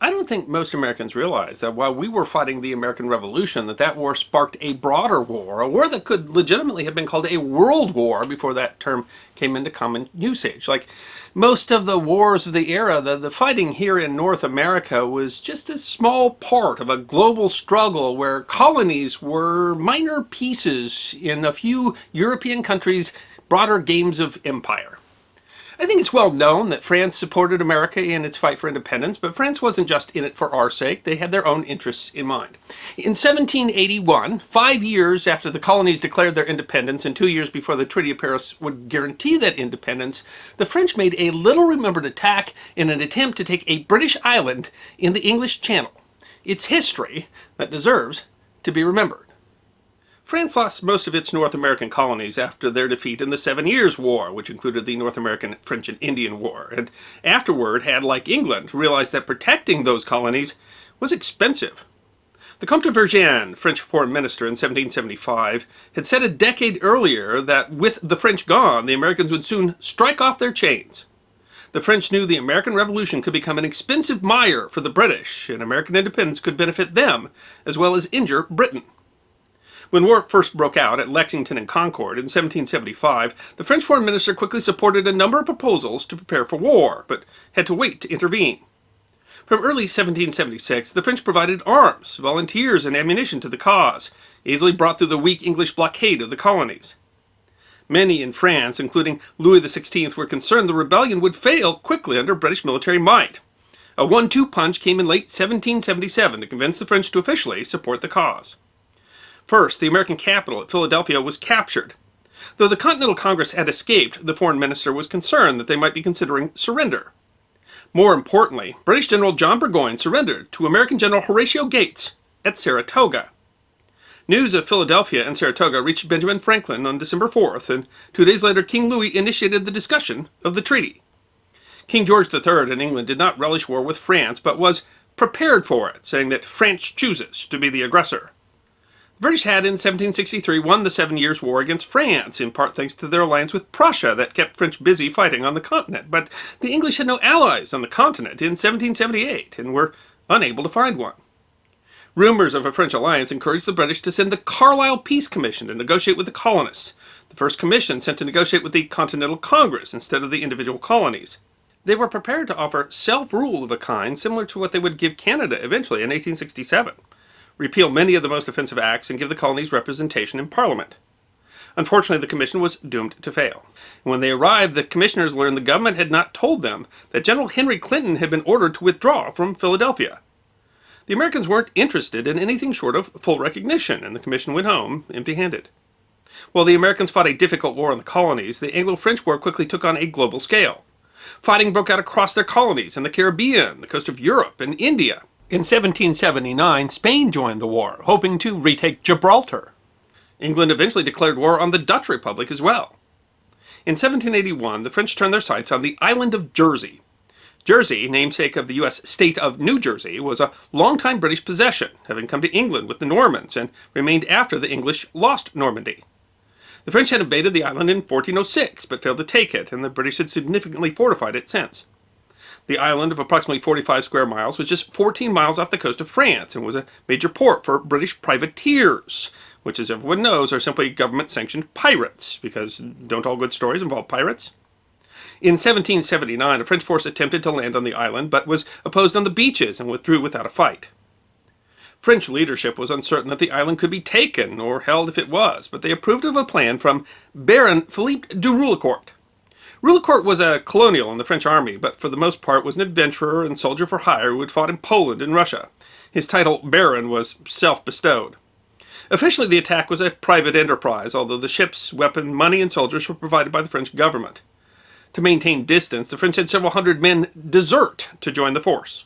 I don't think most Americans realize that while we were fighting the American Revolution, that war sparked a broader war, a war that could legitimately have been called a world war before that term came into common usage. Like most of the wars of the era, the fighting here in North America was just a small part of a global struggle where colonies were minor pieces in a few European countries' broader games of empire. I think it's well known that France supported America in its fight for independence, but France wasn't just in it for our sake. They had their own interests in mind. In 1781, 5 years after the colonies declared their independence and 2 years before the Treaty of Paris would guarantee that independence, the French made a little-remembered attack in an attempt to take a British island in the English Channel. It's history that deserves to be remembered. France lost most of its North American colonies after their defeat in the 7 Years' War, which included the North American, French, and Indian War, and afterward had, like England, realized that protecting those colonies was expensive. The Comte de Vergennes, French foreign minister in 1775, had said a decade earlier that with the French gone, the Americans would soon strike off their chains. The French knew the American Revolution could become an expensive mire for the British, and American independence could benefit them as well as injure Britain. When war first broke out at Lexington and Concord in 1775, the French foreign minister quickly supported a number of proposals to prepare for war, but had to wait to intervene. From early 1776, the French provided arms, volunteers, and ammunition to the cause, easily brought through the weak English blockade of the colonies. Many in France, including Louis XVI, were concerned the rebellion would fail quickly under British military might. A 1-2 punch came in late 1777 to convince the French to officially support the cause. First, the American capital at Philadelphia was captured. Though the Continental Congress had escaped, the foreign minister was concerned that they might be considering surrender. More importantly, British General John Burgoyne surrendered to American General Horatio Gates at Saratoga. News of Philadelphia and Saratoga reached Benjamin Franklin on December 4th, and 2 days later King Louis initiated the discussion of the treaty. King George III in England did not relish war with France, but was prepared for it, saying that France chooses to be the aggressor. The British had in 1763 won the 7 Years' War against France, in part thanks to their alliance with Prussia that kept French busy fighting on the continent. But the English had no allies on the continent in 1778 and were unable to find one. Rumors of a French alliance encouraged the British to send the Carlisle Peace Commission to negotiate with the colonists, the first commission sent to negotiate with the Continental Congress instead of the individual colonies. They were prepared to offer self-rule of a kind similar to what they would give Canada eventually in 1867. Repeal many of the most offensive acts, and give the colonies representation in Parliament. Unfortunately, the commission was doomed to fail. When they arrived, the commissioners learned the government had not told them that General Henry Clinton had been ordered to withdraw from Philadelphia. The Americans weren't interested in anything short of full recognition, and the commission went home empty-handed. While the Americans fought a difficult war in the colonies, the Anglo-French War quickly took on a global scale. Fighting broke out across their colonies in the Caribbean, the coast of Europe, and India. In 1779, Spain joined the war, hoping to retake Gibraltar. England eventually declared war on the Dutch Republic as well. In 1781, the French turned their sights on the island of Jersey. Jersey, namesake of the U.S. state of New Jersey, was a long-time British possession, having come to England with the Normans and remained after the English lost Normandy. The French had invaded the island in 1406, but failed to take it, and the British had significantly fortified it since. The island of approximately 45 square miles was just 14 miles off the coast of France and was a major port for British privateers, which, as everyone knows, are simply government-sanctioned pirates, because don't all good stories involve pirates? In 1779, a French force attempted to land on the island, but was opposed on the beaches and withdrew without a fight. French leadership was uncertain that the island could be taken, or held if it was, but they approved of a plan from Baron Philippe de Roulecourt. Roulecourt was a colonial in the French army, but for the most part was an adventurer and soldier for hire who had fought in Poland and Russia. His title, Baron, was self-bestowed. Officially, the attack was a private enterprise, although the ships, weapon, money, and soldiers were provided by the French government. To maintain distance, the French had several hundred men desert to join the force.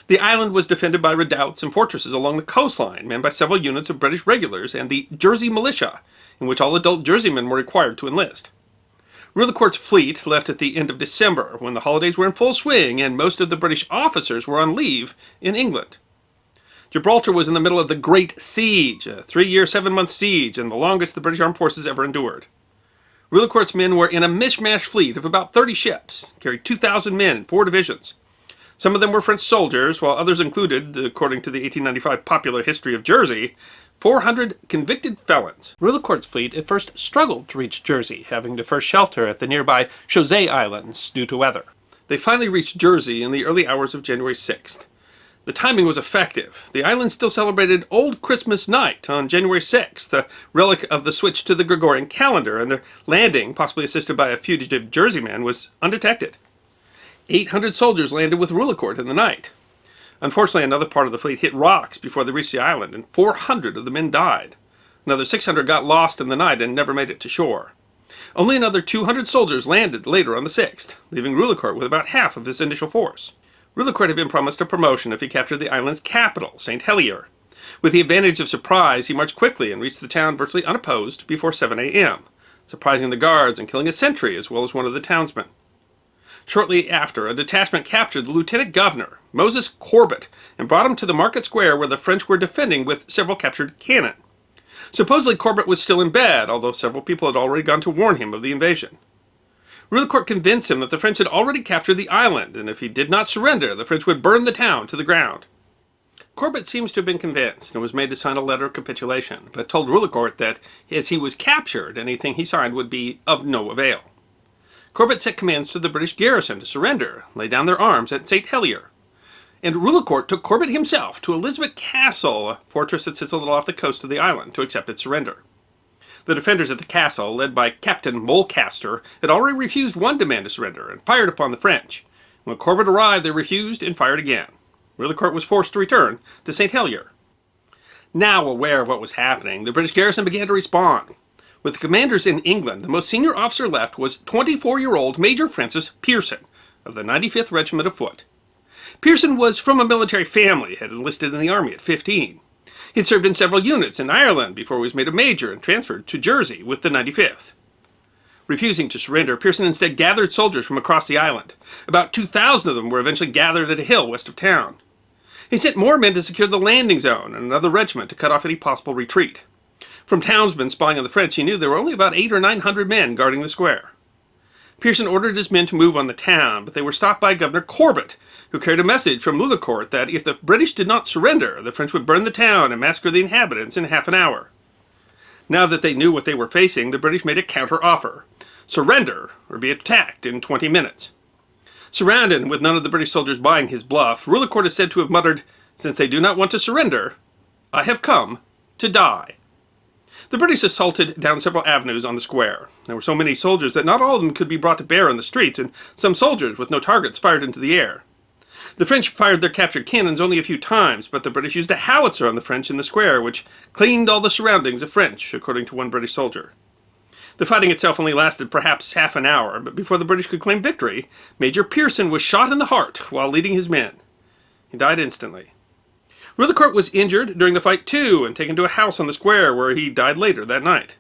The island was defended by redoubts and fortresses along the coastline, manned by several units of British regulars and the Jersey Militia, in which all adult Jerseymen were required to enlist. Roulecourt's fleet left at the end of December, when the holidays were in full swing and most of the British officers were on leave in England. Gibraltar was in the middle of the Great Siege, a 3-year, 7-month siege, and the longest the British armed forces ever endured. Roulecourt's men were in a mishmash fleet of about 30 ships, carried 2,000 men in 4 divisions. Some of them were French soldiers, while others included, according to the 1895 Popular History of Jersey, 400 convicted felons. Rullicourt's fleet at first struggled to reach Jersey, having to first shelter at the nearby Chausey Islands due to weather. They finally reached Jersey in the early hours of January 6th. The timing was effective. The island still celebrated Old Christmas Night on January 6th, a relic of the switch to the Gregorian calendar, and their landing, possibly assisted by a fugitive Jerseyman, was undetected. 800 soldiers landed with Rullicourt in the night. Unfortunately, another part of the fleet hit rocks before they reached the island, and 400 of the men died. Another 600 got lost in the night and never made it to shore. Only another 200 soldiers landed later on the 6th, leaving Rullicourt with about half of his initial force. Rullicourt had been promised a promotion if he captured the island's capital, St Helier. With the advantage of surprise, he marched quickly and reached the town virtually unopposed before 7 a.m., surprising the guards and killing a sentry as well as one of the townsmen. Shortly after, a detachment captured the lieutenant governor, Moses Corbett, and brought him to the market square where the French were defending with several captured cannon. Supposedly Corbett was still in bed, although several people had already gone to warn him of the invasion. Rullicourt convinced him that the French had already captured the island, and if he did not surrender, the French would burn the town to the ground. Corbett seems to have been convinced and was made to sign a letter of capitulation, but told Rullicourt that as he was captured, anything he signed would be of no avail. Corbett set commands to the British garrison to surrender, lay down their arms at St Helier. And Rullicourt took Corbett himself to Elizabeth Castle, a fortress that sits a little off the coast of the island, to accept its surrender. The defenders at the castle, led by Captain Mulcaster, had already refused one demand to surrender and fired upon the French. When Corbett arrived, they refused and fired again. Rullicourt was forced to return to St Helier. Now aware of what was happening, the British garrison began to respond. With the commanders in England, the most senior officer left was 24-year-old Major Francis Pearson of the 95th Regiment of Foot. Pearson was from a military family, had enlisted in the army at 15. He had served in several units in Ireland before he was made a major and transferred to Jersey with the 95th. Refusing to surrender, Pearson instead gathered soldiers from across the island. About 2,000 of them were eventually gathered at a hill west of town. He sent more men to secure the landing zone and another regiment to cut off any possible retreat. From townsmen spying on the French, he knew there were only about 800 or 900 men guarding the square. Pearson ordered his men to move on the town, but they were stopped by Governor Corbett, who carried a message from Rullicourt that if the British did not surrender, the French would burn the town and massacre the inhabitants in half an hour. Now that they knew what they were facing, the British made a counter-offer. Surrender, or be attacked in 20 minutes. Surrounded, and with none of the British soldiers buying his bluff, Rullicourt is said to have muttered, "Since they do not want to surrender, I have come to die." The British assaulted down several avenues on the square. There were so many soldiers that not all of them could be brought to bear on the streets, and some soldiers with no targets fired into the air. The French fired their captured cannons only a few times, but the British used a howitzer on the French in the square, which cleaned all the surroundings of French, according to one British soldier. The fighting itself only lasted perhaps half an hour, but before the British could claim victory, Major Pearson was shot in the heart while leading his men. He died instantly. Rullicourt was injured during the fight too, and taken to a house on the square where he died later that night.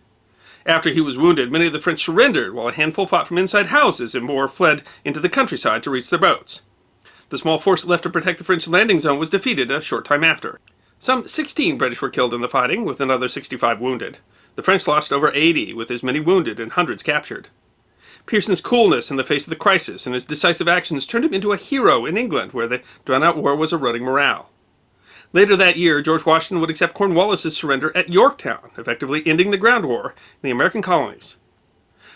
After he was wounded, many of the French surrendered, while a handful fought from inside houses and more fled into the countryside to reach their boats. The small force left to protect the French landing zone was defeated a short time after. Some 16 British were killed in the fighting, with another 65 wounded. The French lost over 80, with as many wounded and hundreds captured. Pearson's coolness in the face of the crisis and his decisive actions turned him into a hero in England, where the drawn-out war was eroding morale. Later that year, George Washington would accept Cornwallis's surrender at Yorktown, effectively ending the ground war in the American colonies.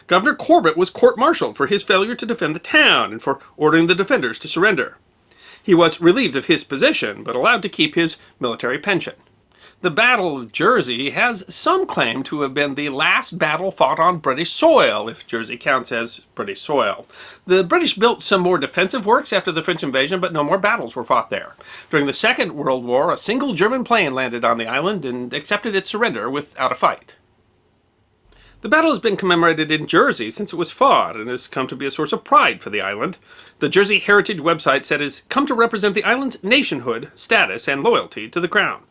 Governor Corbett was court-martialed for his failure to defend the town and for ordering the defenders to surrender. He was relieved of his position, but allowed to keep his military pension. The Battle of Jersey has some claim to have been the last battle fought on British soil, if Jersey counts as British soil. The British built some more defensive works after the French invasion, but no more battles were fought there. During the Second World War, a single German plane landed on the island and accepted its surrender without a fight. The battle has been commemorated in Jersey since it was fought and has come to be a source of pride for the island. The Jersey Heritage website said it has come to represent the island's nationhood, status, and loyalty to the crown.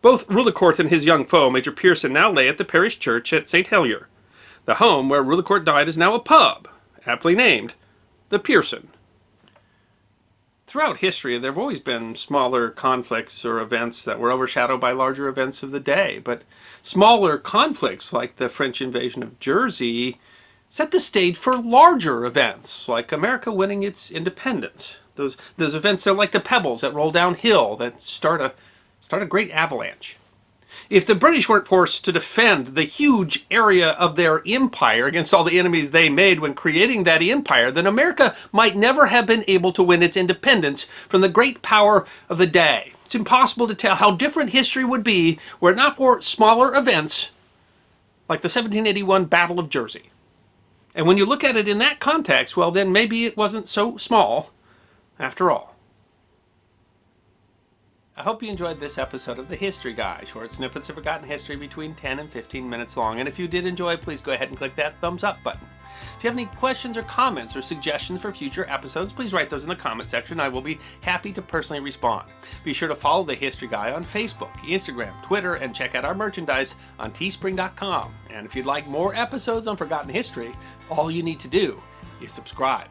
Both Rullicourt and his young foe, Major Pearson, now lay at the parish church at St Helier. The home where Rullicourt died is now a pub, aptly named the Pearson. Throughout history, there have always been smaller conflicts or events that were overshadowed by larger events of the day, but smaller conflicts like the French invasion of Jersey set the stage for larger events, like America winning its independence. Those events are like the pebbles that roll downhill that start a great avalanche. If the British weren't forced to defend the huge area of their empire against all the enemies they made when creating that empire, then America might never have been able to win its independence from the great power of the day. It's impossible to tell how different history would be were it not for smaller events like the 1781 Battle of Jersey. And when you look at it in that context, well, then maybe it wasn't so small after all. I hope you enjoyed this episode of The History Guy, short snippets of forgotten history between 10 and 15 minutes long. And if you did enjoy, please go ahead and click that thumbs up button. If you have any questions or comments or suggestions for future episodes, please write those in the comment section. I will be happy to personally respond. Be sure to follow The History Guy on Facebook, Instagram, Twitter, and check out our merchandise on teespring.com. And if you'd like more episodes on forgotten history, all you need to do is subscribe.